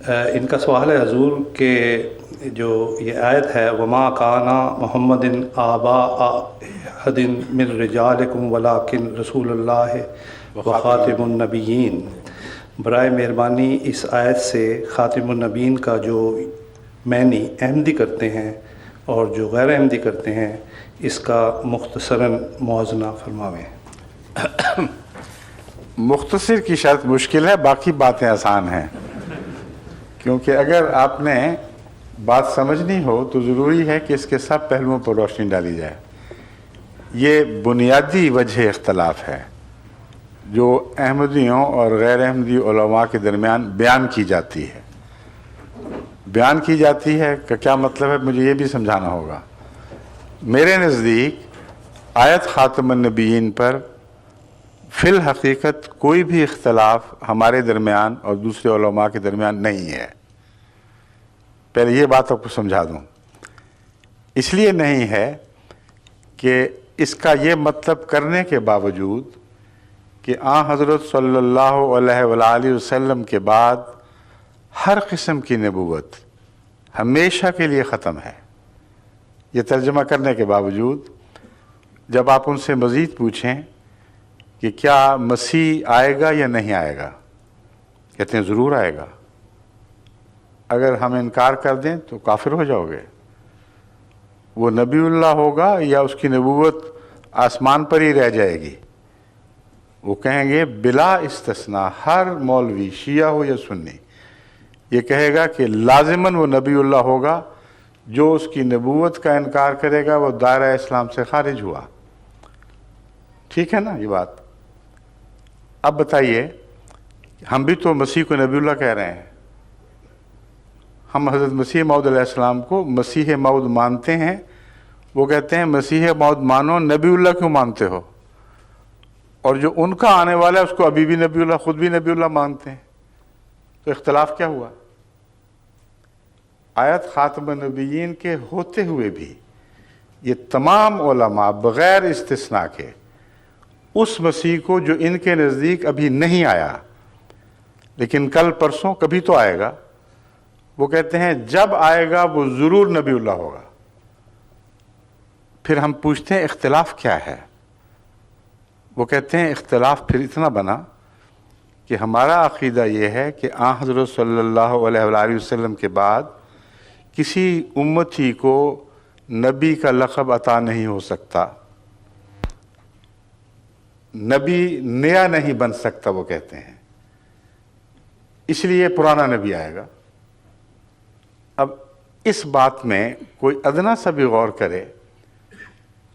ان کا سوال ہے حضور کہ جو یہ آیت ہے وما کانا محمد آبا احد من رجالکم ولکن رسول اللہ وخاتم النبیین، برائے مہربانی اس آیت سے خاتم النبیین کا جو معنی احمدی کرتے ہیں اور جو غیر احمدی کرتے ہیں اس کا مختصراً موازنہ فرماویں۔ مختصر کی شرط مشکل ہے، باقی باتیں آسان ہیں، کیونکہ اگر آپ نے بات سمجھنی ہو تو ضروری ہے کہ اس کے سب پہلوؤں پر روشنی ڈالی جائے۔ یہ بنیادی وجہ اختلاف ہے جو احمدیوں اور غیر احمدی علماء کے درمیان بیان کی جاتی ہے۔ بیان کی جاتی ہے کہ کیا مطلب ہے، مجھے یہ بھی سمجھانا ہوگا۔ میرے نزدیک آیت خاتم النبیین پر فی الحقیقت کوئی بھی اختلاف ہمارے درمیان اور دوسرے علماء کے درمیان نہیں ہے۔ پہلے یہ بات آپ کو سمجھا دوں۔ اس لیے نہیں ہے کہ اس کا یہ مطلب کرنے کے باوجود کہ حضرت صلی اللہ علیہ وآلہ وسلم کے بعد ہر قسم کی نبوت ہمیشہ کے لیے ختم ہے۔ یہ ترجمہ کرنے کے باوجود جب آپ ان سے مزید پوچھیں کہ کیا مسیح آئے گا یا نہیں آئے گا، کہتے ہیں ضرور آئے گا۔ اگر ہم انکار کر دیں تو کافر ہو جاؤ گے۔ وہ نبی اللہ ہوگا یا اس کی نبوت آسمان پر ہی رہ جائے گی؟ وہ کہیں گے بلا استثناء، ہر مولوی شیعہ ہو یا سنی یہ کہے گا کہ لازماً وہ نبی اللہ ہوگا۔ جو اس کی نبوت کا انکار کرے گا وہ دائرہ اسلام سے خارج ہوا۔ ٹھیک ہے نا یہ بات؟ اب بتائیے، ہم بھی تو مسیح کو نبی اللہ کہہ رہے ہیں۔ ہم حضرت مسیح موعود علیہ السلام کو مسیح موعود مانتے ہیں۔ وہ کہتے ہیں مسیح موعود مانو، نبی اللہ کیوں مانتے ہو؟ اور جو ان کا آنے والا ہے اس کو ابھی بھی نبی اللہ، خود بھی نبی اللہ مانتے ہیں۔ تو اختلاف کیا ہوا؟ آیت خاتم النبیین کے ہوتے ہوئے بھی یہ تمام علماء بغیر استثناء کے اس مسیح کو جو ان کے نزدیک ابھی نہیں آیا لیکن کل پرسوں کبھی تو آئے گا، وہ کہتے ہیں جب آئے گا وہ ضرور نبی اللہ ہوگا۔ پھر ہم پوچھتے ہیں اختلاف کیا ہے؟ وہ کہتے ہیں اختلاف پھر اتنا بنا کہ ہمارا عقیدہ یہ ہے کہ حضرت صلی اللہ علیہ وآلہ وسلم کے بعد کسی امتی کو نبی کا لقب عطا نہیں ہو سکتا، نبی نیا نہیں بن سکتا۔ وہ کہتے ہیں اس لیے پرانا نبی آئے گا۔ اب اس بات میں کوئی ادنا سا بھی غور کرے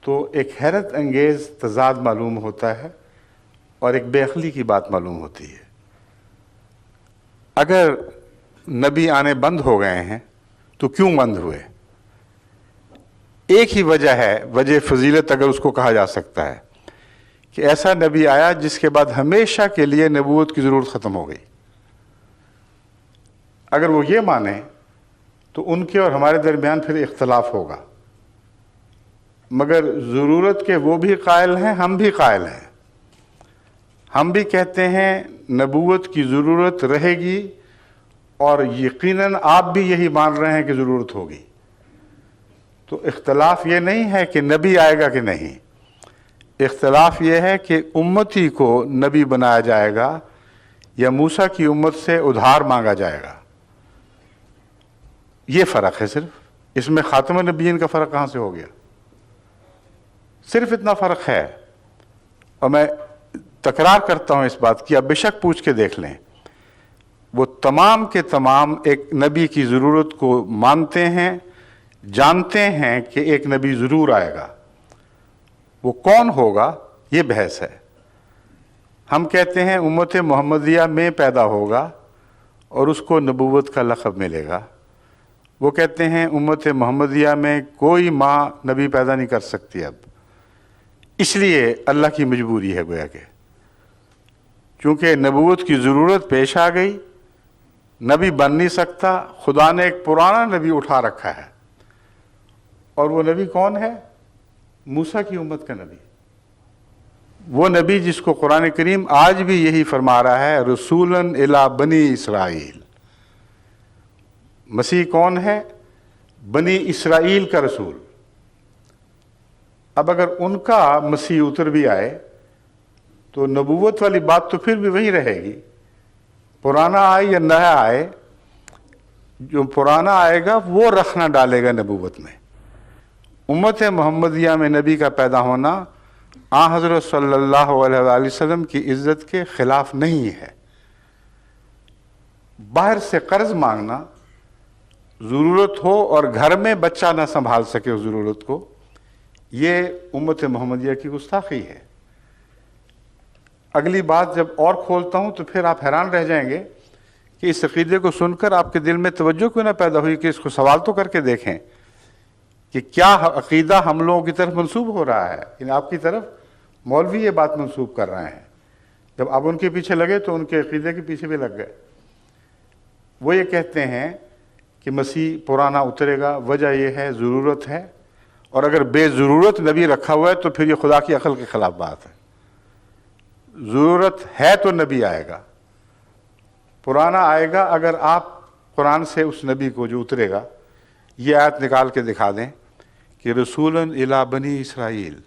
تو ایک حیرت انگیز تضاد معلوم ہوتا ہے اور ایک بے عقلی کی بات معلوم ہوتی ہے۔ اگر نبی آنے بند ہو گئے ہیں تو کیوں بند ہوئے؟ ایک ہی وجہ ہے، وجہ فضیلت اگر اس کو کہا جا سکتا ہے، کہ ایسا نبی آیا جس کے بعد ہمیشہ کے لیے نبوت کی ضرورت ختم ہو گئی۔ اگر وہ یہ مانیں تو ان کے اور ہمارے درمیان پھر اختلاف ہوگا، مگر ضرورت کے وہ بھی قائل ہیں، ہم بھی قائل ہیں۔ ہم بھی کہتے ہیں نبوت کی ضرورت رہے گی اور یقیناً آپ بھی یہی مان رہے ہیں کہ ضرورت ہوگی۔ تو اختلاف یہ نہیں ہے کہ نبی آئے گا کہ نہیں، اختلاف یہ ہے کہ امتی کو نبی بنایا جائے گا یا موسیٰ کی امت سے ادھار مانگا جائے گا۔ یہ فرق ہے صرف۔ اس میں خاتم النبیین کا فرق کہاں سے ہو گیا؟ صرف اتنا فرق ہے۔ اور میں تکرار کرتا ہوں اس بات کی، آپ بے شک پوچھ کے دیکھ لیں، وہ تمام کے تمام ایک نبی کی ضرورت کو مانتے ہیں، جانتے ہیں کہ ایک نبی ضرور آئے گا۔ وہ کون ہوگا یہ بحث ہے۔ ہم کہتے ہیں امت محمدیہ میں پیدا ہوگا اور اس کو نبوت کا لقب ملے گا۔ وہ کہتے ہیں امت محمدیہ میں کوئی ماں نبی پیدا نہیں کر سکتی اب، اس لیے اللہ کی مجبوری ہے گویا کہ چونکہ نبوت کی ضرورت پیش آ گئی، نبی بن نہیں سکتا، خدا نے ایک پرانا نبی اٹھا رکھا ہے۔ اور وہ نبی کون ہے؟ موسیٰ کی امت کا نبی، وہ نبی جس کو قرآن کریم آج بھی یہی فرما رہا ہے رسولاً الی بنی اسرائیل، مسیح کون ہے؟ بنی اسرائیل کا رسول۔ اب اگر ان کا مسیح اتر بھی آئے تو نبوت والی بات تو پھر بھی وہی رہے گی، پرانا آئے یا نیا آئے، جو پرانا آئے گا وہ رخ نہ ڈالے گا نبوت میں۔ امت محمدیہ میں نبی کا پیدا ہونا آن حضرت صلی اللہ علیہ وآلہ وسلم کی عزت کے خلاف نہیں ہے۔ باہر سے قرض مانگنا، ضرورت ہو اور گھر میں بچہ نہ سنبھال سکے اس ضرورت کو، یہ امت محمدیہ کی گستاخی ہے۔ اگلی بات جب اور کھولتا ہوں تو پھر آپ حیران رہ جائیں گے کہ اس عقیدے کو سن کر آپ کے دل میں توجہ کیوں نہ پیدا ہوئی کہ اس کو سوال تو کر کے دیکھیں کہ کیا عقیدہ ہم لوگوں کی طرف منسوب ہو رہا ہے، یعنی آپ کی طرف مولوی یہ بات منسوب کر رہے ہیں۔ جب آپ ان کے پیچھے لگے تو ان کے عقیدے کے پیچھے بھی لگ گئے۔ وہ یہ کہتے ہیں کہ مسیح پرانا اترے گا، وجہ یہ ہے ضرورت ہے، اور اگر بے ضرورت نبی رکھا ہوا ہے تو پھر یہ خدا کی عقل کے خلاف بات ہے۔ ضرورت ہے تو نبی آئے گا، پرانا آئے گا۔ اگر آپ قرآن سے اس نبی کو جو اترے گا یہ آیت نکال کے دکھا دیں کہ رسولاً الی بنی اسرائیل،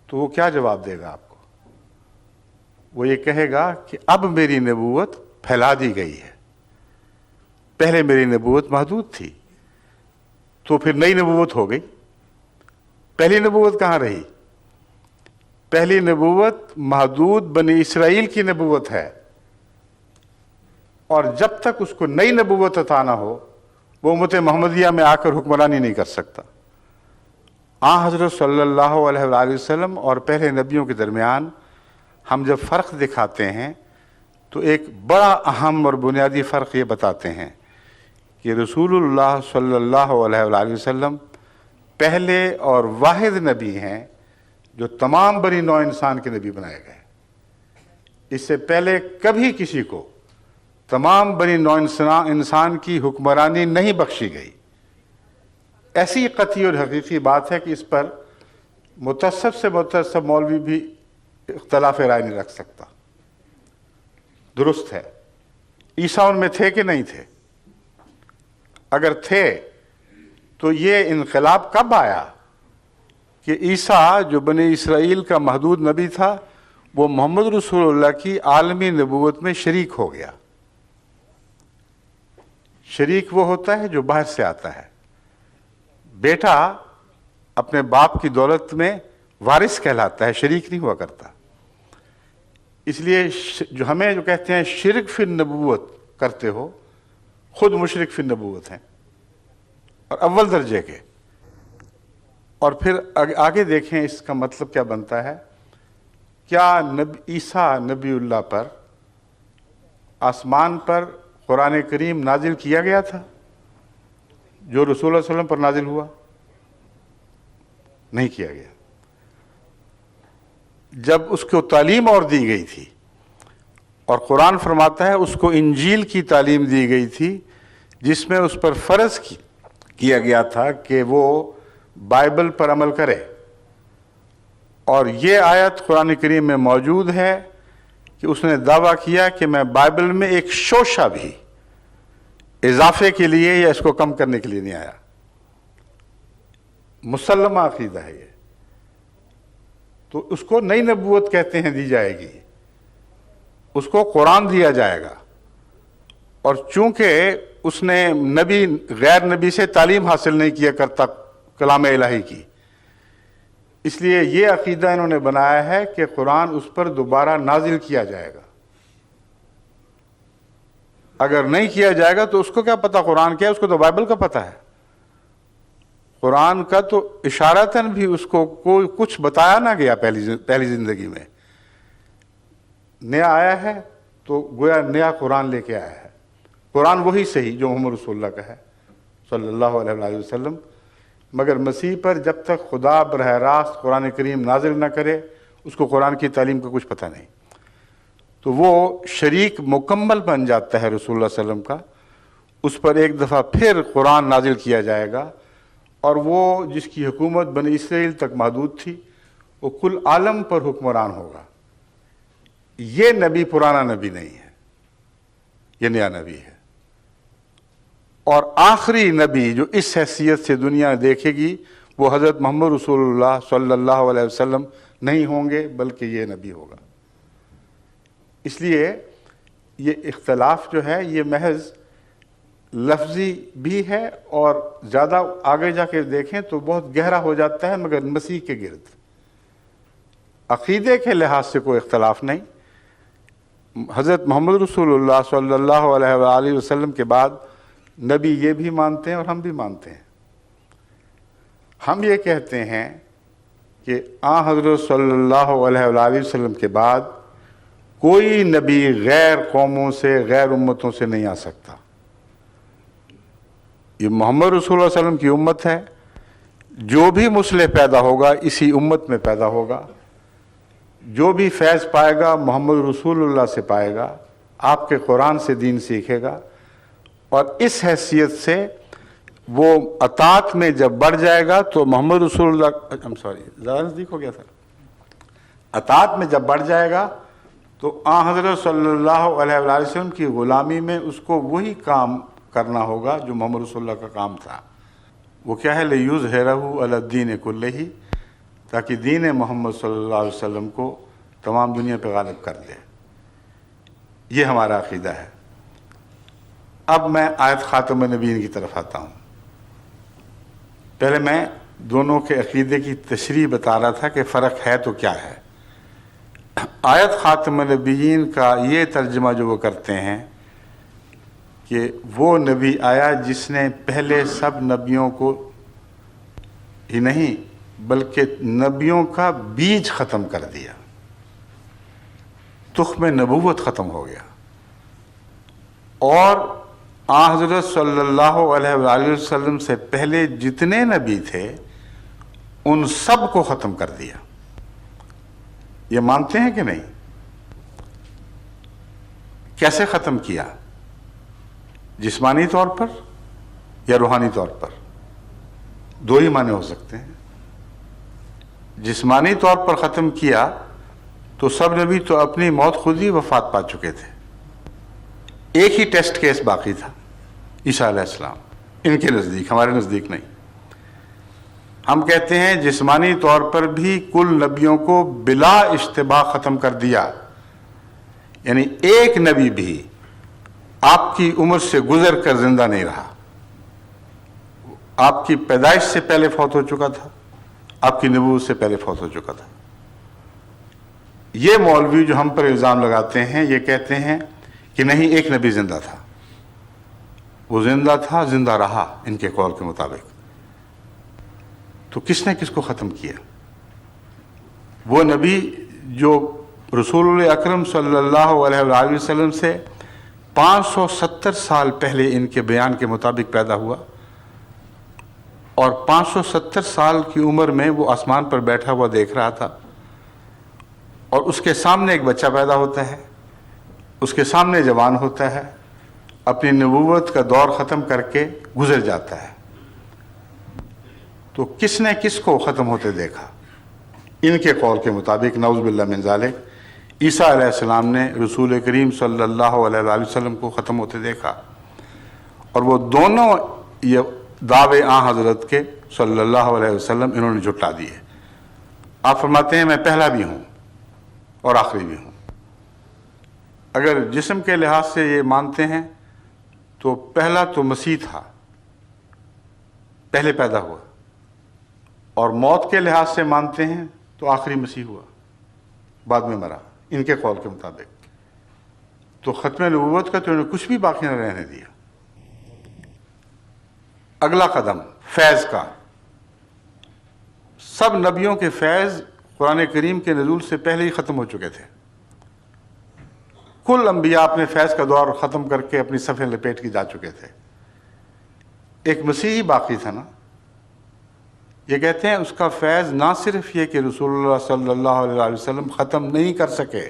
تو وہ کیا جواب دے گا آپ کو؟ وہ یہ کہے گا کہ اب میری نبوت پھیلا دی گئی ہے، پہلے میری نبوت محدود تھی، تو پھر نئی نبوت ہو گئی۔ پہلی نبوت کہاں رہی؟ پہلی نبوت محدود بنی اسرائیل کی نبوت ہے، اور جب تک اس کو نئی نبوت عطا نہ ہو وہ امت محمدیہ میں آ کر حکمرانی نہیں کر سکتا۔ آن حضرت صلی اللہ علیہ وآلہ وسلم اور پہلے نبیوں کے درمیان ہم جب فرق دکھاتے ہیں تو ایک بڑا اہم اور بنیادی فرق یہ بتاتے ہیں کہ رسول اللہ صلی اللہ علیہ وآلہ وسلم پہلے اور واحد نبی ہیں جو تمام بنی نوع انسان کے نبی بنائے گئے۔ اس سے پہلے کبھی کسی کو تمام بنی نوع انسان کی حکمرانی نہیں بخشی گئی۔ ایسی قطعی اور حقیقی بات ہے کہ اس پر متعصب سے متعصب مولوی بھی اختلاف رائے نہیں رکھ سکتا۔ درست ہے، عیسیٰ ان میں تھے کہ نہیں تھے؟ اگر تھے تو یہ انقلاب کب آیا کہ عیسیٰ جو بنی اسرائیل کا محدود نبی تھا وہ محمد رسول اللہ کی عالمی نبوت میں شریک ہو گیا؟ شریک وہ ہوتا ہے جو باہر سے آتا ہے۔ بیٹا اپنے باپ کی دولت میں وارث کہلاتا ہے، شریک نہیں ہوا کرتا۔ اس لیے جو ہمیں جو کہتے ہیں شرک فی النبوت کرتے ہو، خود مشرک فی النبوت ہیں، اور اول درجے کے۔ اور پھر آگے دیکھیں اس کا مطلب کیا بنتا ہے۔ کیا عیسیٰ نبی اللہ پر آسمان پر قرآن کریم نازل کیا گیا تھا جو رسول اللہ صلی اللہ علیہ وسلم پر نازل ہوا؟ نہیں کیا گیا۔ جب اس کو تعلیم اور دی گئی تھی، اور قرآن فرماتا ہے اس کو انجیل کی تعلیم دی گئی تھی جس میں اس پر فرض کیا گیا تھا کہ وہ بائبل پر عمل کرے، اور یہ آیت قرآن کریم میں موجود ہے کہ اس نے دعویٰ کیا کہ میں بائبل میں ایک شوشہ بھی اضافے کے لیے یا اس کو کم کرنے کے لیے نہیں آیا۔ مسلمہ عقیدہ ہے یہ۔ تو اس کو نئی نبوت کہتے ہیں، دی جائے گی، اس کو قرآن دیا جائے گا، اور چونکہ اس نے نبی غیر نبی سے تعلیم حاصل نہیں کیا کرتا کلام الہی کی، اس لیے یہ عقیدہ انہوں نے بنایا ہے کہ قرآن اس پر دوبارہ نازل کیا جائے گا۔ اگر نہیں کیا جائے گا تو اس کو کیا پتا قرآن کیا ہے؟ اس کو تو بائبل کا پتا ہے۔ قرآن کا تو اشارتاً بھی اس کو کوئی کچھ بتایا نہ گیا پہلی زندگی میں۔ نیا آیا ہے تو گویا نیا قرآن لے کے آیا ہے۔ قرآن وہی صحیح جو محمد رسول اللہ کا ہے صلی اللہ علیہ وآلہ وسلم، مگر مسیح پر جب تک خدا براہ راست قرآن کریم نازل نہ کرے اس کو قرآن کی تعلیم کا کچھ پتہ نہیں، تو وہ شریک مکمل بن جاتا ہے رسول اللہ صلی اللہ علیہ وسلم کا۔ اس پر ایک دفعہ پھر قرآن نازل کیا جائے گا، اور وہ جس کی حکومت بنی اسرائیل تک محدود تھی وہ کل عالم پر حکمران ہوگا۔ یہ نبی پرانا نبی نہیں ہے، یہ نیا نبی ہے۔ اور آخری نبی جو اس حیثیت سے دنیا دیکھے گی وہ حضرت محمد رسول اللہ صلی اللہ علیہ وسلم نہیں ہوں گے، بلکہ یہ نبی ہوگا۔ اس لیے یہ اختلاف جو ہے یہ محض لفظی بھی ہے، اور زیادہ آگے جا کے دیکھیں تو بہت گہرا ہو جاتا ہے، مگر مسیح کے گرد عقیدے کے لحاظ سے کوئی اختلاف نہیں۔ حضرت محمد رسول اللہ صلی اللہ علیہ وآلہ وسلم کے بعد نبی یہ بھی مانتے ہیں اور ہم بھی مانتے ہیں۔ ہم یہ کہتے ہیں کہ حضرت صلی اللہ علیہ وآلہ وسلم کے بعد کوئی نبی غیر قوموں سے، غیر امتوں سے نہیں آ سکتا۔ یہ محمد رسول اللہ علیہ وسلم کی امت ہے، جو بھی مصلح پیدا ہوگا اسی امت میں پیدا ہوگا، جو بھی فیض پائے گا محمد رسول اللہ سے پائے گا، آپ کے قرآن سے دین سیکھے گا، اور اس حیثیت سے وہ اطاعت میں جب بڑھ جائے گا تو محمد رسول اللہ زیادہ نزدیک ہو گیا سر، اطاعت میں جب بڑھ جائے گا تو حضرت صلی اللہ علیہ وآلہ وسلم کی غلامی میں اس کو وہی کام کرنا ہوگا جو محمد رسول اللہ کا کام تھا۔ وہ کیا ہے؟ لِيُظْهِرَهُ عَلَى الدِّينِ كُلِّهِ، تاکہ دین محمد صلی اللہ علیہ وسلم کو تمام دنیا پہ غالب کر دے۔ یہ ہمارا عقیدہ ہے۔ اب میں آیت خاتم النبیین کی طرف آتا ہوں۔ پہلے میں دونوں کے عقیدے کی تشریح بتا رہا تھا کہ فرق ہے تو کیا ہے۔ آیت خاتم النبیین کا یہ ترجمہ جو وہ کرتے ہیں کہ وہ نبی آیا جس نے پہلے سب نبیوں کو ہی نہیں بلکہ نبیوں کا بیج ختم کر دیا، تخم نبوت ختم ہو گیا، اور حضرت صلی اللہ علیہ وآلہ وسلم سے پہلے جتنے نبی تھے ان سب کو ختم کر دیا۔ یہ مانتے ہیں کہ نہیں؟ کیسے ختم کیا؟ جسمانی طور پر یا روحانی طور پر؟ دو ہی معنی ہو سکتے ہیں۔ جسمانی طور پر ختم کیا تو سب نبی تو اپنی موت خود ہی وفات پا چکے تھے، ایک ہی ٹیسٹ کیس باقی تھا، عیسیٰ علیہ السلام، ان کے نزدیک، ہمارے نزدیک نہیں۔ ہم کہتے ہیں جسمانی طور پر بھی کل نبیوں کو بلا اشتباہ ختم کر دیا، یعنی ایک نبی بھی آپ کی عمر سے گزر کر زندہ نہیں رہا، آپ کی پیدائش سے پہلے فوت ہو چکا تھا، آپ کی نبوت سے پہلے فوت ہو چکا تھا۔ یہ مولوی جو ہم پر الزام لگاتے ہیں یہ کہتے ہیں کہ نہیں، ایک نبی زندہ تھا، وہ زندہ تھا، زندہ رہا ان کے قول کے مطابق۔ تو کس نے کس کو ختم کیا؟ وہ نبی جو رسول اکرم صلی اللہ علیہ وآلہ وسلم سے 570 سال پہلے ان کے بیان کے مطابق پیدا ہوا، اور 570 سال کی عمر میں وہ آسمان پر بیٹھا ہوا دیکھ رہا تھا، اور اس کے سامنے ایک بچہ پیدا ہوتا ہے، اس کے سامنے جوان ہوتا ہے، اپنی نبوت کا دور ختم کر کے گزر جاتا ہے۔ تو کس نے کس کو ختم ہوتے دیکھا؟ ان کے قول کے مطابق نعوذ باللہ من ذالک عیسیٰ علیہ السلام نے رسول کریم صلی اللہ علیہ وآلہ وسلم کو ختم ہوتے دیکھا، اور وہ دونوں یہ دعوے حضرت کے صلی اللہ علیہ وسلم انہوں نے جھٹلا دیے۔ آپ فرماتے ہیں میں پہلا بھی ہوں اور آخری بھی ہوں۔ اگر جسم کے لحاظ سے یہ مانتے ہیں تو پہلا تو مسیح تھا، پہلے پیدا ہوا، اور موت کے لحاظ سے مانتے ہیں تو آخری مسیح ہوا، بعد میں مرا، ان کے قول کے مطابق۔ تو ختم نبوت کا تو انہوں نے کچھ بھی باقی نہ رہنے دیا۔ اگلا قدم فیض کا۔ سب نبیوں کے فیض قرآن کریم کے نزول سے پہلے ہی ختم ہو چکے تھے۔ کل انبیاء اپنے فیض کا دور ختم کر کے اپنی صفیں لپیٹ کے جا چکے تھے، ایک مسیح ہی باقی تھا نا۔ یہ کہتے ہیں اس کا فیض نہ صرف یہ کہ رسول اللہ صلی اللہ علیہ وسلم ختم نہیں کر سکے،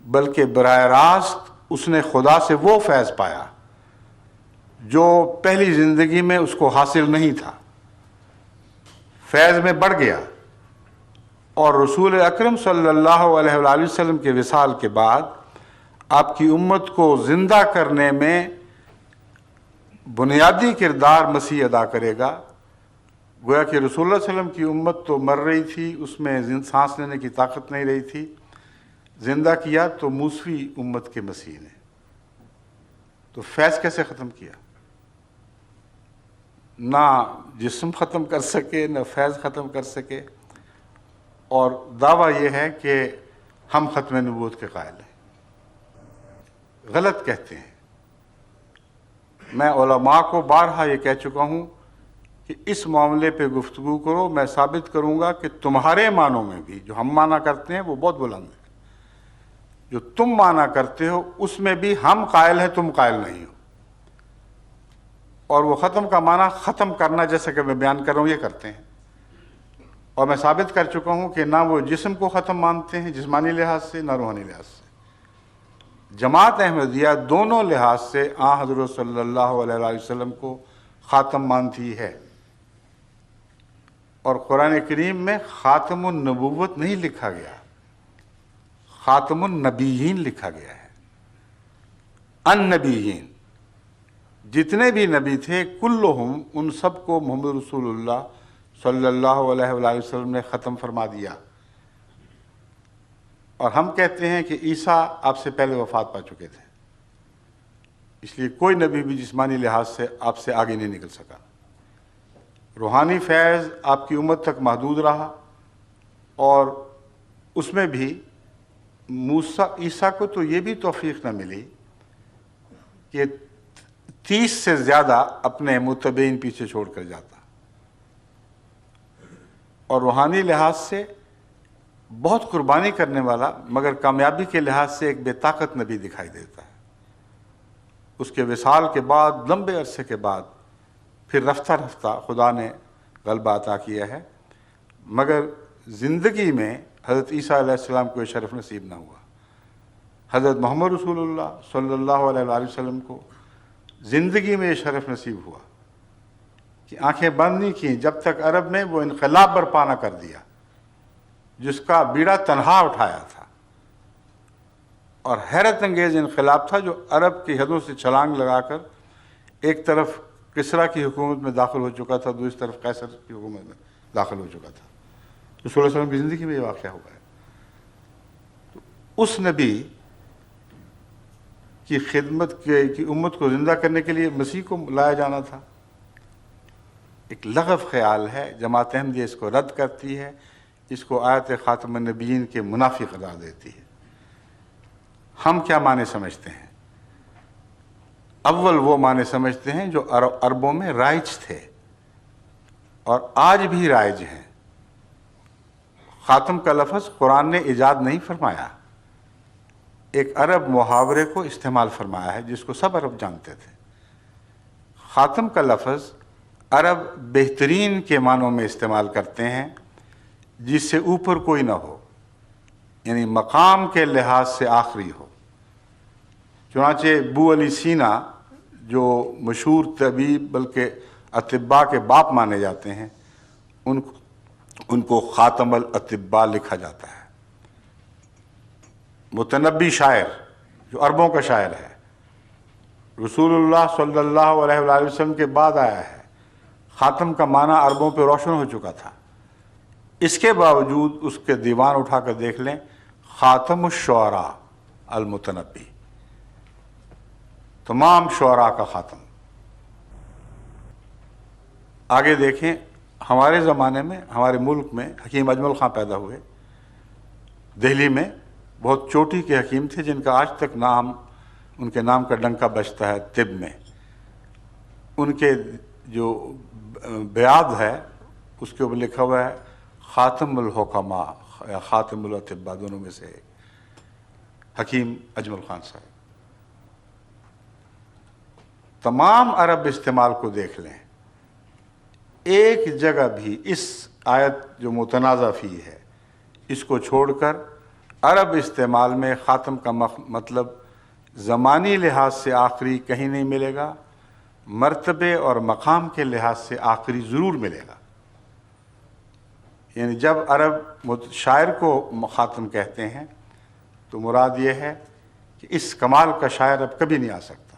بلکہ براہ راست اس نے خدا سے وہ فیض پایا جو پہلی زندگی میں اس کو حاصل نہیں تھا، فیض میں بڑھ گیا، اور رسول اکرم صلی اللہ علیہ وآلہ وسلم کے وصال کے بعد آپ کی امت کو زندہ کرنے میں بنیادی کردار مسیح ادا کرے گا. گویا کہ رسول اللہ صلی اللہ علیہ وسلم کی امت تو مر رہی تھی، اس میں سانس لینے کی طاقت نہیں رہی تھی. زندہ کیا تو موسوی امت کے مسیح نے. تو فیض کیسے ختم کیا؟ نہ جسم ختم کر سکے، نہ فیض ختم کر سکے. اور دعویٰ یہ ہے کہ ہم ختم نبوت کے قائل ہیں. غلط کہتے ہیں. میں علماء کو بارہا یہ کہہ چکا ہوں کہ اس معاملے پہ گفتگو کرو، میں ثابت کروں گا کہ تمہارے معنوں میں بھی جو ہم مانا کرتے ہیں وہ بہت بلند ہے. جو تم مانا کرتے ہو اس میں بھی ہم قائل ہیں، تم قائل نہیں ہو. اور وہ ختم کا معنی ختم کرنا، جیسا کہ میں بیان کر رہا ہوں، یہ کرتے ہیں. اور میں ثابت کر چکا ہوں کہ نہ وہ جسم کو ختم مانتے ہیں جسمانی لحاظ سے، نہ روحانی لحاظ سے. جماعت احمدیہ دونوں لحاظ سے حضرت صلی اللہ علیہ وسلم کو خاتم مانتی ہے. اور قرآن کریم میں خاتم النبوت نہیں لکھا گیا، خاتم النبیین لکھا گیا ہے. النبیین، جتنے بھی نبی تھے کلہم، ان سب کو محمد رسول اللہ صلی اللہ علیہ وسلم نے ختم فرما دیا. اور ہم کہتے ہیں کہ عیسیٰ آپ سے پہلے وفات پا چکے تھے، اس لیے کوئی نبی بھی جسمانی لحاظ سے آپ سے آگے نہیں نکل سکا. روحانی فیض آپ کی امت تک محدود رہا، اور اس میں بھی عیسیٰ کو تو یہ بھی توفیق نہ ملی کہ 30 سے زیادہ اپنے متبعین پیچھے چھوڑ کر جاتا. اور روحانی لحاظ سے بہت قربانی کرنے والا، مگر کامیابی کے لحاظ سے ایک بے طاقت نبی دکھائی دیتا ہے. اس کے وصال کے بعد لمبے عرصے کے بعد پھر رفتہ رفتہ خدا نے غلبہ عطا کیا ہے، مگر زندگی میں حضرت عیسیٰ علیہ السلام کو یہ شرف نصیب نہ ہوا. حضرت محمد رسول اللہ صلی اللہ علیہ وسلم کو زندگی میں یہ شرف نصیب ہوا کہ آنکھیں بند نہیں کیں جب تک عرب میں وہ انقلاب برپا نہ کر دیا جس کا بیڑا تنہا اٹھایا تھا. اور حیرت انگیز انقلاب تھا جو عرب کی حدوں سے چھلانگ لگا کر ایک طرف کسریٰ کی حکومت میں داخل ہو چکا تھا، دوسری طرف قیصر کی حکومت میں داخل ہو چکا تھا. رسول اللہ صلی اللہ علیہ وسلم کی زندگی میں یہ واقعہ ہوا ہے. تو اس نبی کی خدمت کی امت کو زندہ کرنے کے لیے مسیح کو لایا جانا تھا. ایک لغو خیال ہے، جماعت احمدیہ اس کو رد کرتی ہے، اس کو آیت خاتم النبیین کے منافی قرار دیتی ہے. ہم کیا معنی سمجھتے ہیں؟ اول وہ معنی سمجھتے ہیں جو عربوں میں رائج تھے اور آج بھی رائج ہیں. خاتم کا لفظ قرآن نے ایجاد نہیں فرمایا، ایک عرب محاورے کو استعمال فرمایا ہے جس کو سب عرب جانتے تھے. خاتم کا لفظ عرب بہترین کے معنوں میں استعمال کرتے ہیں، جس سے اوپر کوئی نہ ہو، یعنی مقام کے لحاظ سے آخری ہو. چنانچہ ابو علی سینا جو مشہور طبیب بلکہ اطباء کے باپ مانے جاتے ہیں، ان کو خاتم الاطباء لکھا جاتا ہے. متنبی شاعر جو عربوں کا شاعر ہے، رسول اللہ صلی اللہ علیہ وسلم کے بعد آیا ہے. خاتم کا معنی عربوں پہ روشن ہو چکا تھا. اس کے باوجود اس کے دیوان اٹھا کر دیکھ لیں، خاتم الشعراء المتنبی، تمام شعراء کا خاتم. آگے دیکھیں، ہمارے زمانے میں ہمارے ملک میں حکیم اجمل خان پیدا ہوئے. دہلی میں بہت چوٹی کے حکیم تھے جن کا آج تک نام، ان کے نام کا ڈنکا بجتا ہے طب میں. ان کے جو بیعت ہے اس کے اوپر لکھا ہوا ہے خاتم الحکماء یا خاتم الاطباء، دونوں میں سے حکیم اجمل خان صاحب. تمام عرب استعمال کو دیکھ لیں، ایک جگہ بھی اس آیت جو متنازع فی ہے اس کو چھوڑ کر عرب استعمال میں خاتم کا مطلب زمانی لحاظ سے آخری کہیں نہیں ملے گا، مرتبے اور مقام کے لحاظ سے آخری ضرور ملے گا. یعنی جب عرب شاعر کو خاتم کہتے ہیں تو مراد یہ ہے کہ اس کمال کا شاعر اب کبھی نہیں آ سکتا.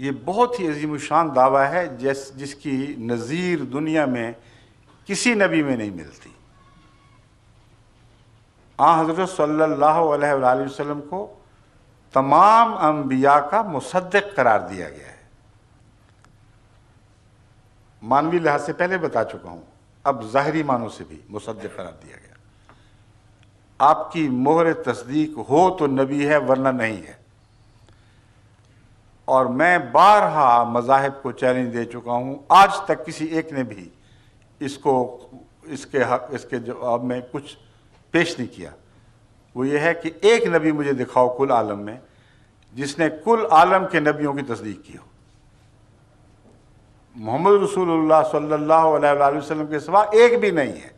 یہ بہت ہی عظیم الشان دعویٰ ہے جس کی نظیر دنیا میں کسی نبی میں نہیں ملتی۔ حضرت صلی اللہ علیہ وآلہ وسلم کو تمام انبیاء کا مصدق قرار دیا گیا ہے۔ مانوی لحاظ سے پہلے بتا چکا ہوں، اب ظاہری معنوں سے بھی مصدق قرار دیا گیا۔ آپ کی مہر تصدیق ہو تو نبی ہے، ورنہ نہیں ہے۔ اور میں بارہا مذاہب کو چیلنج دے چکا ہوں، آج تک کسی ایک نے بھی اس کے جواب میں کچھ پیش نہیں کیا۔ وہ یہ ہے کہ ایک نبی مجھے دکھاؤ کل عالم میں جس نے کل عالم کے نبیوں کی تصدیق کی ہو۔ محمد رسول اللہ صلی اللہ علیہ وآلہ وسلم کے سوا ایک بھی نہیں ہے۔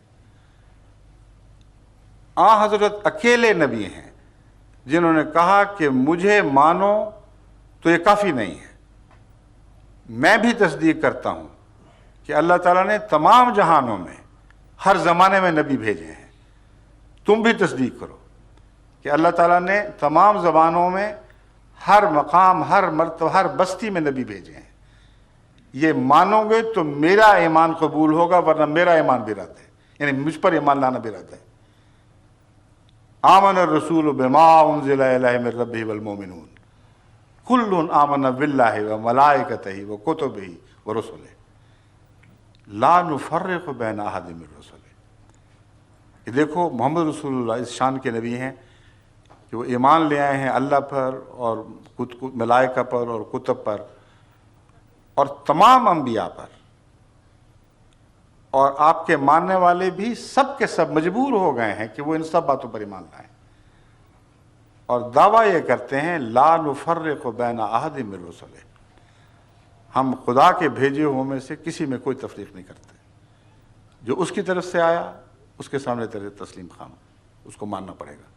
حضرت اکیلے نبی ہیں جنہوں نے کہا کہ مجھے مانو تو یہ کافی نہیں ہے، میں بھی تصدیق کرتا ہوں کہ اللہ تعالیٰ نے تمام جہانوں میں ہر زمانے میں نبی بھیجے ہیں۔ تم بھی تصدیق کرو کہ اللہ تعالیٰ نے تمام زبانوں میں ہر مقام، ہر مرتبہ، ہر بستی میں نبی بھیجے ہیں۔ یہ مانو گے تو میرا ایمان قبول ہوگا، ورنہ میرا ایمان بھی رد ہے، یعنی مجھ پر ایمان لانا بھی رد ہے۔ آمن الرسول بما انزل الیہ من ربہ والمؤمنون کل آمن باللہ وملائکتہ وکتبہ ورسلہ لا نفرق بین احد من رسلہ۔ یہ دیکھو محمد رسول اللہ اس شان کے نبی ہیں کہ وہ ایمان لے آئے ہیں اللہ پر اور ملائکہ پر اور کتب پر اور تمام انبیاء پر، اور آپ کے ماننے والے بھی سب کے سب مجبور ہو گئے ہیں کہ وہ ان سب باتوں پر ایمان لائیں، اور دعویٰ یہ کرتے ہیں لا نفرق بین احد من رسلہ، ہم خدا کے بھیجے ہوئے میں سے کسی میں کوئی تفریق نہیں کرتے، جو اس کی طرف سے آیا اس کے سامنے تسلیم خام، اس کو ماننا پڑے گا۔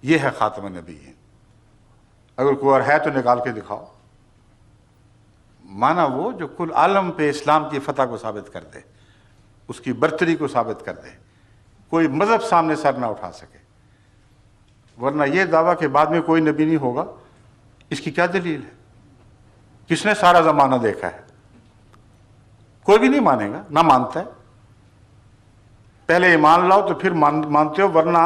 یہ ہے خاتم النبیین۔ اگر کوئی اور ہے تو نکال کے دکھاؤ۔ مانا وہ جو کل عالم پہ اسلام کی فتح کو ثابت کر دے، اس کی برتری کو ثابت کر دے، کوئی مذہب سامنے سر نہ اٹھا سکے۔ ورنہ یہ دعویٰ کہ بعد میں کوئی نبی نہیں ہوگا، اس کی کیا دلیل ہے؟ کس نے سارا زمانہ دیکھا ہے؟ کوئی بھی نہیں مانے گا، نہ مانتا ہے۔ پہلے ایمان لاؤ تو پھر مانتے ہو، ورنہ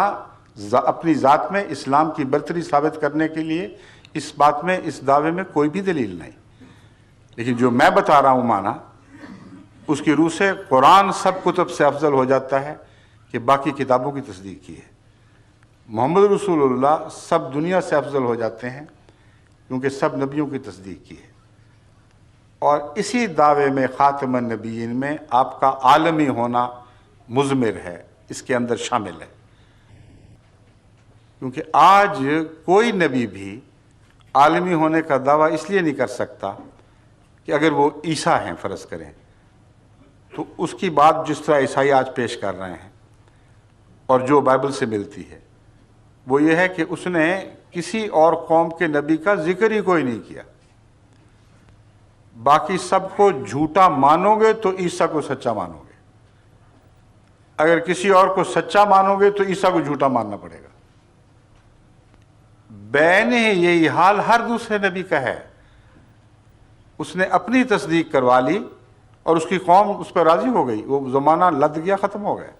اپنی ذات میں اسلام کی برتری ثابت کرنے کے لیے اس بات میں، اس دعوے میں کوئی بھی دلیل نہیں۔ لیکن جو میں بتا رہا ہوں مانا، اس کی روح سے قرآن سب کتب سے افضل ہو جاتا ہے کہ باقی کتابوں کی تصدیق کی ہے۔ محمد رسول اللہ سب دنیا سے افضل ہو جاتے ہیں کیونکہ سب نبیوں کی تصدیق کی ہے۔ اور اسی دعوے میں خاتم النبیین میں آپ کا عالمی ہونا مضمر ہے، اس کے اندر شامل ہے۔ کیونکہ آج کوئی نبی بھی عالمی ہونے کا دعویٰ اس لیے نہیں کر سکتا کہ اگر وہ عیسیٰ ہیں فرض کریں تو اس کی بات جس طرح عیسائی آج پیش کر رہے ہیں اور جو بائبل سے ملتی ہے وہ یہ ہے کہ اس نے کسی اور قوم کے نبی کا ذکر ہی کوئی نہیں کیا۔ باقی سب کو جھوٹا مانو گے تو عیسیٰ کو سچا مانو گے، اگر کسی اور کو سچا مانو گے تو عیسیٰ کو جھوٹا ماننا پڑے گا۔ بین یہی حال ہر دوسرے نبی کا ہے۔ اس نے اپنی تصدیق کروا لی اور اس کی قوم اس پر راضی ہو گئی، وہ زمانہ لد گیا، ختم ہو گیا۔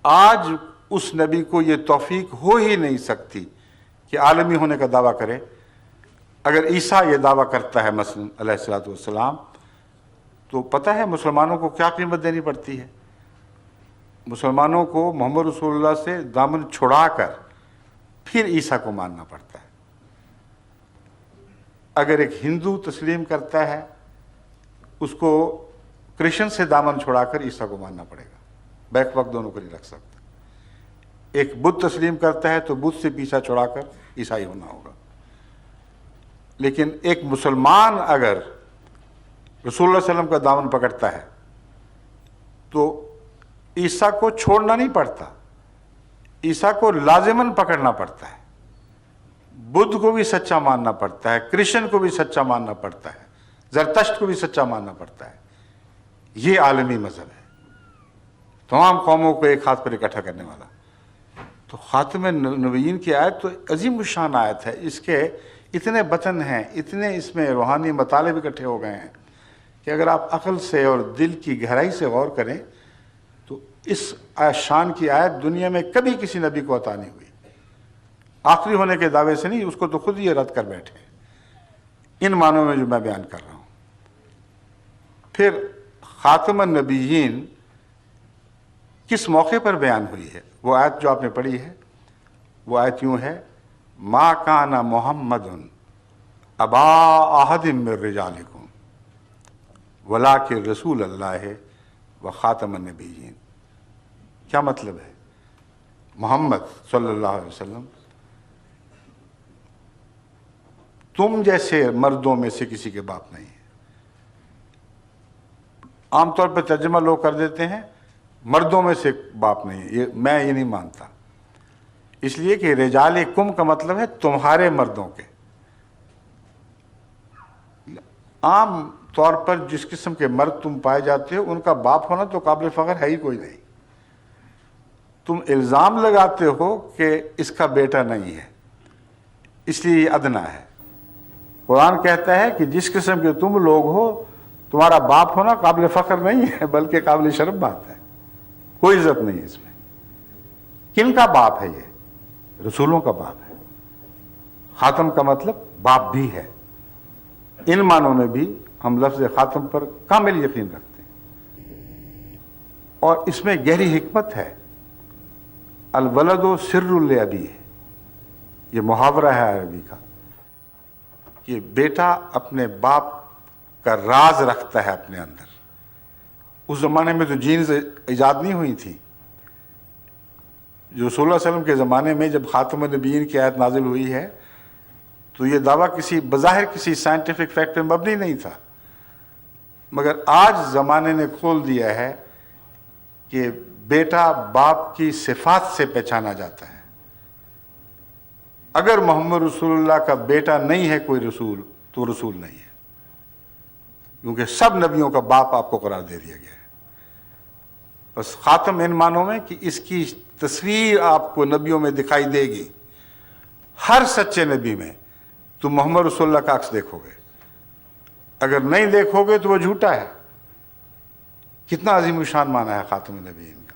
آج اس نبی کو یہ توفیق ہو ہی نہیں سکتی کہ عالمی ہونے کا دعویٰ کرے۔ اگر عیسیٰ یہ دعویٰ کرتا ہے مثلا علیہ الصلوۃ والسلام، تو پتہ ہے مسلمانوں کو کیا قیمت دینی پڑتی ہے؟ مسلمانوں کو محمد رسول اللہ سے دامن چھڑا کر پھر عیسیٰ کو ماننا پڑتا ہے۔ اگر ایک ہندو تسلیم کرتا ہے، اس کو کرسچن سے دامن چھڑا کر عیسیٰ کو ماننا پڑے گا، بیک وقت دونوں کو نہیں رکھ سکتا۔ ایک بدھ تسلیم کرتا ہے تو بدھ سے پیچھا چھڑا کر عیسائی ہونا ہوگا۔ لیکن ایک مسلمان اگر رسول اللہ علیہ وسلم کا دامن پکڑتا ہے تو عیسیٰ کو چھوڑنا نہیں پڑتا، عیسیٰ کو لازماً پکڑنا پڑتا ہے۔ بدھ کو بھی سچا ماننا پڑتا ہے، کرسچن کو بھی سچا ماننا پڑتا ہے، زرتشت کو بھی سچا ماننا پڑتا ہے۔ یہ عالمی مذہب ہے، تمام قوموں کو ایک ہاتھ پر اکٹھا کرنے والا۔ تو خاتم النبیین کی آیت تو عظیم الشان آیت ہے، اتنے بطن ہیں، اتنے اس میں روحانی مطالب اکٹھے ہو گئے ہیں کہ اگر آپ عقل سے اور دل کی گہرائی سے غور کریں تو اس شان کی آیت دنیا میں کبھی کسی نبی کو عطا نہیں ہوئی. آخری ہونے کے دعوے سے نہیں، اس کو تو خود ہی رد کر بیٹھے ان معنوں میں جو میں بیان کر رہا ہوں. پھر خاتم النبیین کس موقع پر بیان ہوئی ہے؟ وہ آیت جو آپ نے پڑھی ہے وہ آیت یوں ہے: ما کان محمد ابا احد من رجالکم ولکن رسول اللہ و خاتم النبیین. کیا مطلب ہے؟ محمد صلی اللہ علیہ وسلم تم جیسے مردوں میں سے کسی کے باپ نہیں ہے. عام طور پہ ترجمہ لوگ کر دیتے ہیں مردوں میں سے باپ نہیں ہے. میں یہ نہیں مانتا، اس لیے کہ رجال کم کا مطلب ہے تمہارے مردوں کے. عام طور پر جس قسم کے مرد تم پائے جاتے ہو ان کا باپ ہونا تو قابل فخر ہے ہی کوئی نہیں. تم الزام لگاتے ہو کہ اس کا بیٹا نہیں ہے، اس لیے یہ ادنا ہے. قرآن کہتا ہے کہ جس قسم کے تم لوگ ہو تمہارا باپ ہونا قابل فخر نہیں ہے بلکہ قابل شرف بات ہے. کوئی عزت نہیں ہے اس میں. کن کا باپ ہے؟ یہ رسولوں کا باپ ہے. خاتم کا مطلب باپ بھی ہے. ان معنوں میں بھی ہم لفظ خاتم پر کامل یقین رکھتے ہیں. اور اس میں گہری حکمت ہے. الولد سر لابیہ، یہ محاورہ ہے عربی کا کہ بیٹا اپنے باپ کا راز رکھتا ہے اپنے اندر. اس زمانے میں تو جینز ایجاد نہیں ہوئی تھی. جو صلی اللہ علیہ وسلم کے زمانے میں جب خاتم النبیین کی آیت نازل ہوئی ہے تو یہ دعویٰ بظاہر کسی سائنٹیفک فیکٹ پہ مبنی نہیں تھا، مگر آج زمانے نے کھول دیا ہے کہ بیٹا باپ کی صفات سے پہچانا جاتا ہے. اگر محمد رسول اللہ کا بیٹا نہیں ہے کوئی رسول تو رسول نہیں ہے، کیونکہ سب نبیوں کا باپ آپ کو قرار دے دیا گیا ہے. بس خاتم ان معنوں میں کہ اس کی تصویر آپ کو نبیوں میں دکھائی دے گی. ہر سچے نبی میں تم محمد رسول اللہ کا عکس دیکھو گے. اگر نہیں دیکھو گے تو وہ جھوٹا ہے. کتنا عظیم الشان معنی ہے خاتم النبیین کا.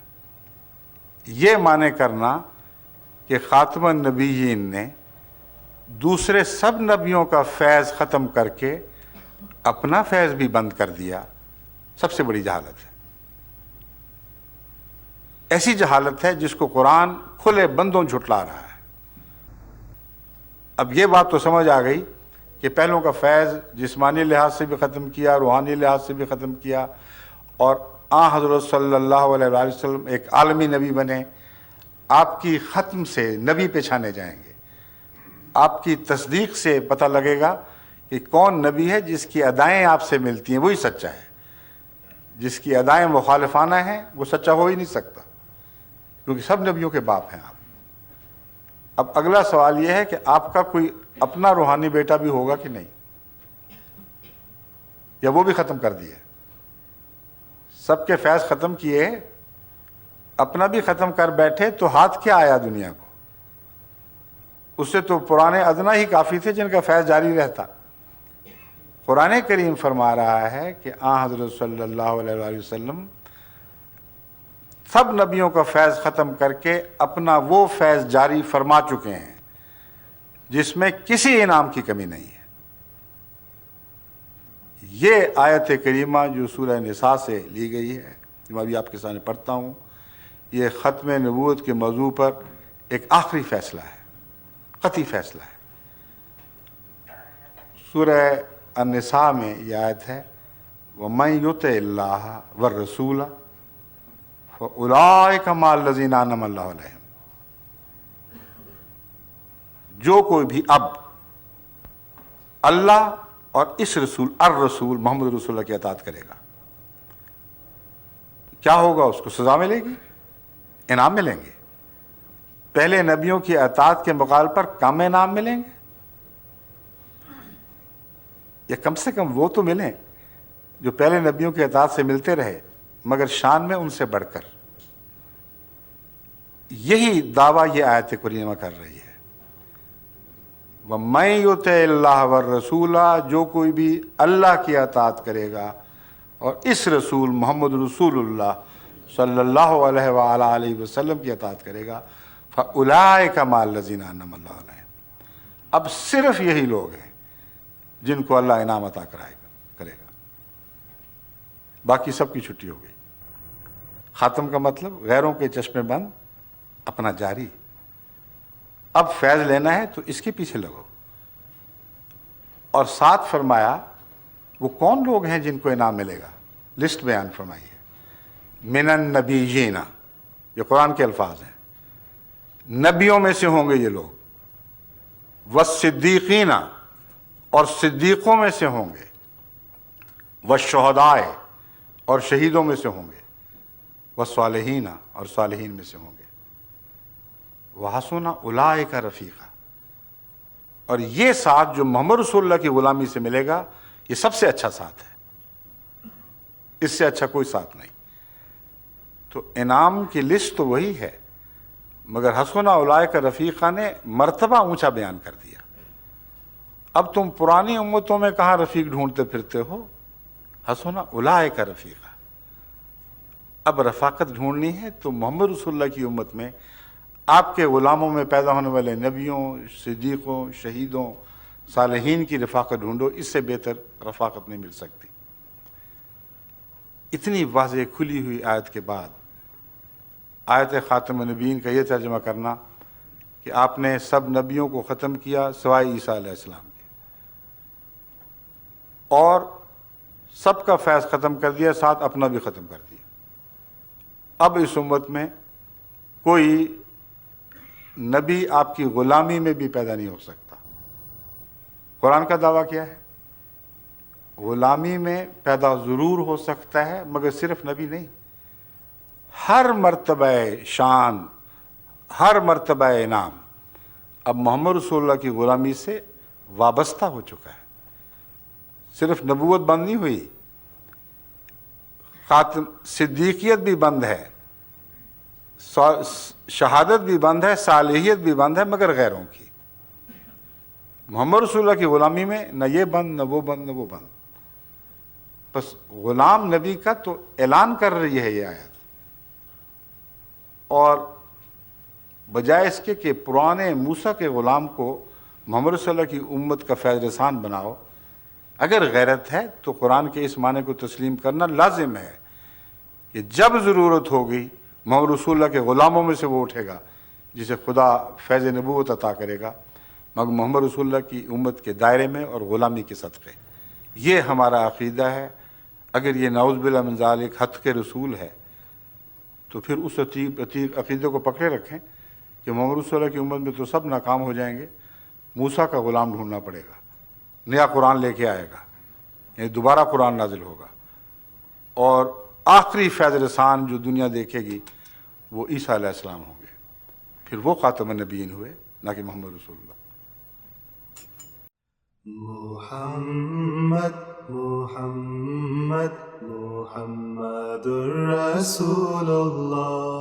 یہ معنی کرنا کہ خاتم النبیین نے دوسرے سب نبیوں کا فیض ختم کر کے اپنا فیض بھی بند کر دیا، سب سے بڑی جہالت ہے. ایسی جہالت ہے جس کو قرآن کھلے بندوں جھٹلا رہا ہے. اب یہ بات تو سمجھ آ گئی کہ پہلوں کا فیض جسمانی لحاظ سے بھی ختم کیا، روحانی لحاظ سے بھی ختم کیا، اور حضرت صلی اللہ علیہ وآلہ وسلم ایک عالمی نبی بنے. آپ کی ختم سے نبی پہچانے جائیں گے. آپ کی تصدیق سے پتہ لگے گا کہ کون نبی ہے جس کی ادائیں آپ سے ملتی ہیں وہی سچا ہے. جس کی ادائیں مخالفانہ ہیں وہ سچا ہو ہی نہیں سکتا، کیونکہ سب نبیوں کے باپ ہیں آپ. اب اگلا سوال یہ ہے کہ آپ کا کوئی اپنا روحانی بیٹا بھی ہوگا کہ نہیں، یا وہ بھی ختم کر دیا؟ سب کے فیض ختم کیے، اپنا بھی ختم کر بیٹھے تو ہاتھ کیا آیا دنیا کو؟ اس سے تو پرانے ادنا ہی کافی تھے جن کا فیض جاری رہتا. قرآن کریم فرما رہا ہے کہ حضرت صلی اللہ علیہ وآلہ وسلم سب نبیوں کا فیض ختم کر کے اپنا وہ فیض جاری فرما چکے ہیں جس میں کسی انعام کی کمی نہیں ہے. یہ آیت کریمہ جو سورہ نساء سے لی گئی ہے، جو میں ابھی آپ کے سامنے پڑھتا ہوں، یہ ختم نبوت کے موضوع پر ایک آخری فیصلہ ہے، قطعی فیصلہ ہے. سورہ النساء میں یہ آیت ہے: وَمَن يُطِعِ اللَّهَ وَالرَّسُولَ فَأُولَٰئِكَ مَعَ الَّذِينَ أَنْعَمَ اللَّهُ عَلَيْهِمْ. جو کوئی بھی اب اللہ اور اس رسول الرسول محمد رسول اللہ کی اطاعت کرے گا، کیا ہوگا؟ اس کو سزا ملے گی، انعام ملیں گے. پہلے نبیوں کی اطاعت کے مقابلے پر کم انعام ملیں گے، یا کم سے کم وہ تو ملیں جو پہلے نبیوں کی اطاعت سے ملتے رہے مگر شان میں ان سے بڑھ کر. یہی دعویٰ یہ آیت کریمہ کر رہی ہے. وَمَن يُطِعِ اللَّهَ وَالرَّسُولَ، جو کوئی بھی اللہ کی اطاعت کرے گا اور اس رسول محمد رسول اللہ صلی اللہ علیہ وآلہ وسلم کی اطاعت کرے گا، فَأُولَٰئِکَ مَعَ الَّذِينَ أَنْعَمَ اللَّهُ عَلَيْهِمْ، اب صرف یہی لوگ ہیں جن کو اللہ انعام عطا کرے گا، باقی سب کی چھٹی ہو گئی۔ خاتم کا مطلب غیروں کے چشمے بند، اپنا جاری۔ اب فیض لینا ہے تو اس کے پیچھے لگو۔ اور ساتھ فرمایا وہ کون لوگ ہیں جن کو انعام ملے گا، لسٹ بیان فرمائیے۔ من النبیین، یہ قرآن کے الفاظ ہیں، نبیوں میں سے ہوں گے یہ لوگ، والصدیقین، اور صدیقوں میں سے ہوں گے، والشہداء، اور شہیدوں میں سے ہوں گے، والصالحین، اور صالحین میں سے ہوں گے، وحسن اولئک رفیقا، اور یہ ساتھ جو محمد رسول اللہ کی غلامی سے ملے گا یہ سب سے اچھا ساتھ ہے، اس سے اچھا کوئی ساتھ نہیں۔ تو انعام کی لسٹ تو وہی ہے، مگر حسن اولئک رفیقا نے مرتبہ اونچا بیان کر دیا۔ اب تم پرانی امتوں میں کہاں رفیق ڈھونڈتے پھرتے ہو، حسن اولئک رفیقا، اب رفاقت ڈھونڈنی ہے تو محمد رسول اللہ کی امت میں آپ کے غلاموں میں پیدا ہونے والے نبیوں، صدیقوں، شہیدوں، صالحین کی رفاقت ڈھونڈو، اس سے بہتر رفاقت نہیں مل سکتی۔ اتنی واضح کھلی ہوئی آیت کے بعد آیت خاتم النبیین کا یہ ترجمہ کرنا کہ آپ نے سب نبیوں کو ختم کیا سوائے عیسیٰ علیہ السلام کے، اور سب کا فیض ختم کر دیا، ساتھ اپنا بھی ختم کر دیا۔ اب اس امت میں کوئی نبی آپ کی غلامی میں بھی پیدا نہیں ہو سکتا۔ قرآن کا دعویٰ کیا ہے؟ غلامی میں پیدا ضرور ہو سکتا ہے مگر صرف نبی نہیں، ہر مرتبہ شان، ہر مرتبہ انعام اب محمد رسول اللہ کی غلامی سے وابستہ ہو چکا ہے۔ صرف نبوت بند نہیں ہوئی، خاتم صدیقیت بھی بند ہے، شہادت بھی بند ہے، صالحیت بھی بند ہے، مگر غیروں کی۔ محمد رسول اللہ کی غلامی میں نہ یہ بند، نہ وہ بند، نہ وہ بند۔ بس غلام نبی کا تو اعلان کر رہی ہے یہ آیت، اور بجائے اس کے کہ پرانے موسیٰ کے غلام کو محمد صلی اللہ کی امت کا فیض رسان بناؤ، اگر غیرت ہے تو قرآن کے اس معنی کو تسلیم کرنا لازم ہے کہ جب ضرورت ہوگی محمد رسول اللہ کے غلاموں میں سے وہ اٹھے گا جسے خدا فیض نبوت عطا کرے گا، مگر محمد رسول اللہ کی امت کے دائرے میں اور غلامی کے صدقے۔ یہ ہمارا عقیدہ ہے۔ اگر یہ نعوذ باللہ من ذالک حق کے رسول ہے تو پھر اس عتیق عقیدے کو پکڑے رکھیں کہ محمد رسول اللہ کی امت میں تو سب ناکام ہو جائیں گے، موسیٰ کا غلام ڈھونڈنا پڑے گا، نیا قرآن لے کے آئے گا، یعنی دوبارہ قرآن نازل ہوگا، اور آخری فیض رسان جو دنیا دیکھے گی وہ عیسیٰ علیہ السلام ہوں گے، پھر وہ خاتم النبیین ہوئے، نہ کہ محمد رسول اللہ۔ محمد محمد محمد رسول اللہ